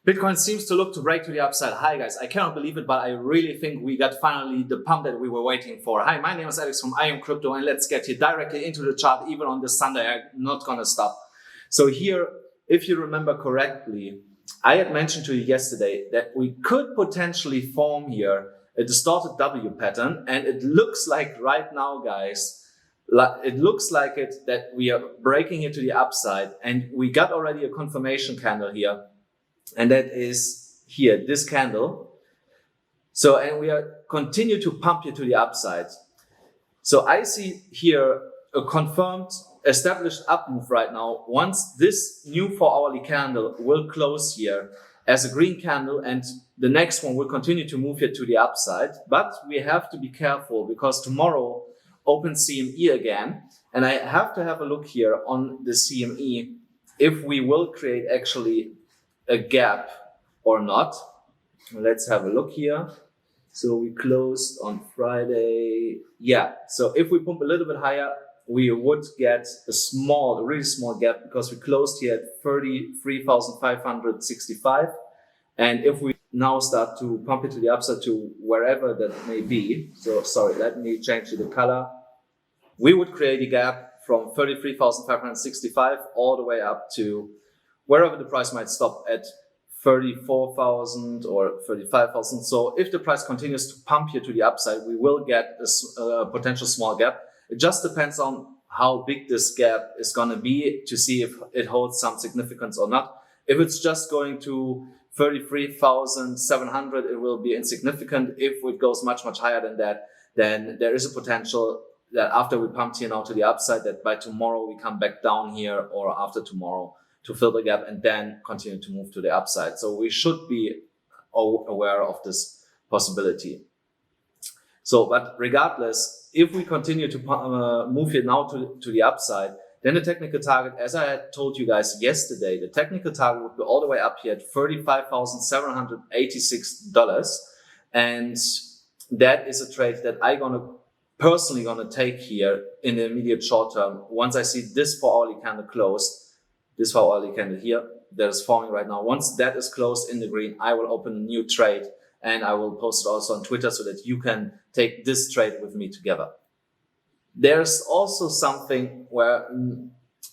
Bitcoin seems to look to break to the upside. Hi guys, I cannot believe it, but I really think we got finally the pump that we were waiting for. Hi, my name is Alex from AMCrypto, and let's get here directly into the chart. Even on this Sunday, I'm not gonna stop. So here, if you remember correctly, I had mentioned to you yesterday that we could potentially form here a distorted W pattern, and it looks like right now, guys, it looks like that we are breaking it to the upside, and we got already a confirmation candle here. And that is here, this candle. So, and we are continue to pump here to the upside. So I see here a confirmed established up move right now. Once this new 4-hourly candle will close here as a green candle, and the next one will continue to move here to the upside. But we have to be careful because tomorrow opens CME again. And I have to have a look here on the CME if we will create actually a gap or not. Let's have a look here. So we closed on Friday. Yeah, so if we pump a little bit higher, we would get a really small gap because we closed here at 33,565. And if we now start to pump it to the upside to wherever that may be, so sorry, let me change the color. We would create a gap from 33,565 all the way up to wherever the price might stop at 34,000 or 35,000. So if the price continues to pump here to the upside, we will get a potential small gap. It just depends on how big this gap is going to be to see if it holds some significance or not. If it's just going to 33,700, it will be insignificant. If it goes much, much higher than that, then there is a potential that after we pumped here now to the upside, that by tomorrow we come back down here, or after tomorrow, to fill the gap and then continue to move to the upside. So we should be aware of this possibility. So, but regardless, if we continue to move it now to the upside, then the technical target, as I had told you guys yesterday, the technical target would be all the way up here at $35,786. And that is a trade that personally gonna take here in the immediate short term. Once I see this 4-hourly candle closed, this 4-hourly candle here that is forming right now. Once that is closed in the green, I will open a new trade, and I will post it also on Twitter so that you can take this trade with me together. There's also something where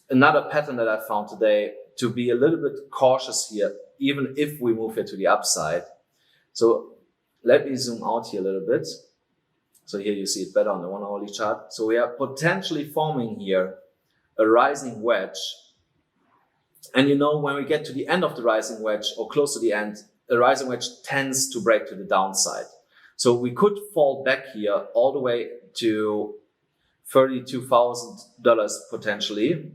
another pattern that I found today to be a little bit cautious here, even if we move here to the upside. So let me zoom out here a little bit. So here you see it better on the 1-hourly chart. So we are potentially forming here a rising wedge. And you know, when we get to the end of the rising wedge or close to the end, the rising wedge tends to break to the downside. So we could fall back here all the way to $32,000 potentially.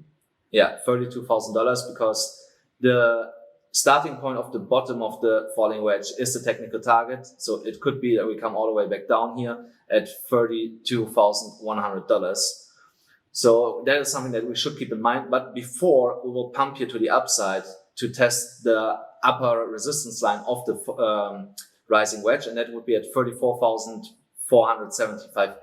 Yeah, $32,000, because the starting point of the bottom of the falling wedge is the technical target. So it could be that we come all the way back down here at $32,100. So that is something that we should keep in mind. But before we will pump here to the upside to test the upper resistance line of the rising wedge, and that would be at $34,475.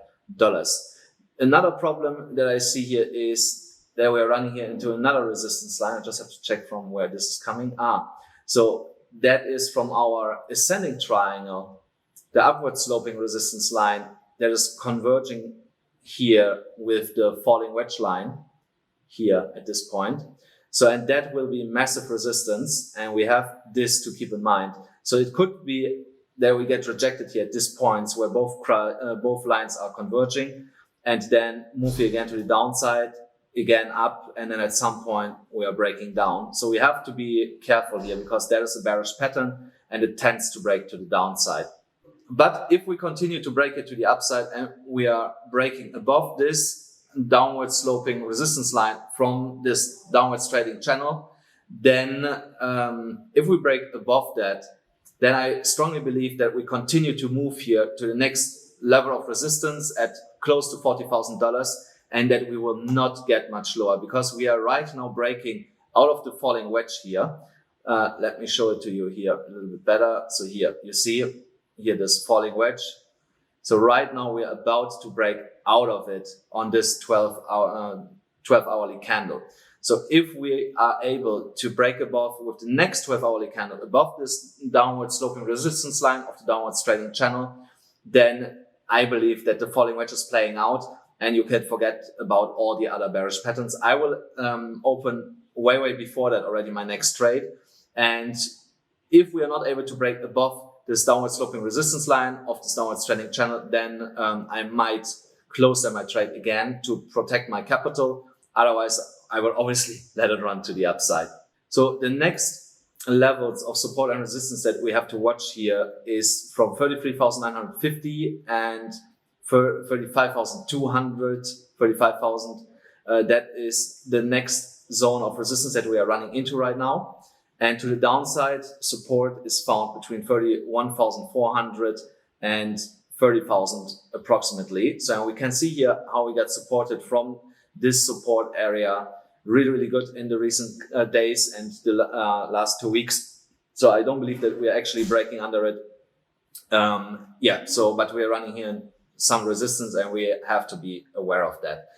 Another problem that I see here is that we're running here into another resistance line. I just have to check from where this is coming. So that is from our ascending triangle, the upward sloping resistance line that is converging here with the falling wedge line here at this point. So, and that will be massive resistance, and we have this to keep in mind. So it could be that we get rejected here at this point where both lines are converging, and then move again to the downside, again up, and then at some point we are breaking down. So we have to be careful here because there is a bearish pattern and it tends to break to the downside. But if we continue to break it to the upside and we are breaking above this downward sloping resistance line from this downwards trading channel, then if we break above that, then I strongly believe that we continue to move here to the next level of resistance at close to $40,000, and that we will not get much lower because we are right now breaking out of the falling wedge here. Let me show it to you here a little bit better. So here you see here this falling wedge. So right now we are about to break out of it on this 12-hourly candle. So if we are able to break above with the next 12-hourly candle above this downward sloping resistance line of the downward trading channel, then I believe that the falling wedge is playing out and you can forget about all the other bearish patterns. I will open way before that already my next trade. And if we are not able to break above this downward sloping resistance line of this downward trending channel, then I might close my trade again to protect my capital. Otherwise, I will obviously let it run to the upside. So the next levels of support and resistance that we have to watch here is from 33,950 and 35,200, 35,000. That is the next zone of resistance that we are running into right now. And to the downside, support is found between 31,400 and 30,000 approximately. So we can see here how we got supported from this support area really good in the recent days and the last 2 weeks. So I don't believe that we are actually breaking under it. But we are running here some resistance and we have to be aware of that.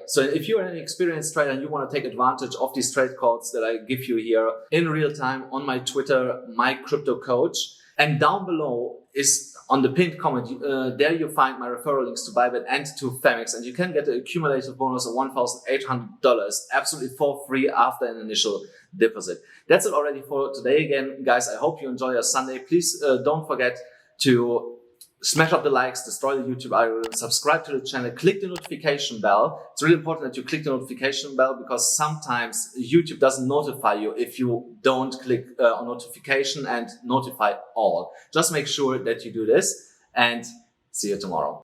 So if you're an experienced trader and you want to take advantage of these trade calls that I give you here in real time on my Twitter, my crypto coach, and down below is on the pinned comment, there you find my referral links to Bybit and to Phemex, and you can get an accumulated bonus of $1,800 absolutely for free after an initial deposit. That's it already for today. Again, guys, I hope you enjoy your Sunday. Please don't forget to smash up the likes, destroy the YouTube algorithm, subscribe to the channel, click the notification bell. It's really important that you click the notification bell because sometimes YouTube doesn't notify you if you don't click on notification and notify all. Just make sure that you do this and see you tomorrow.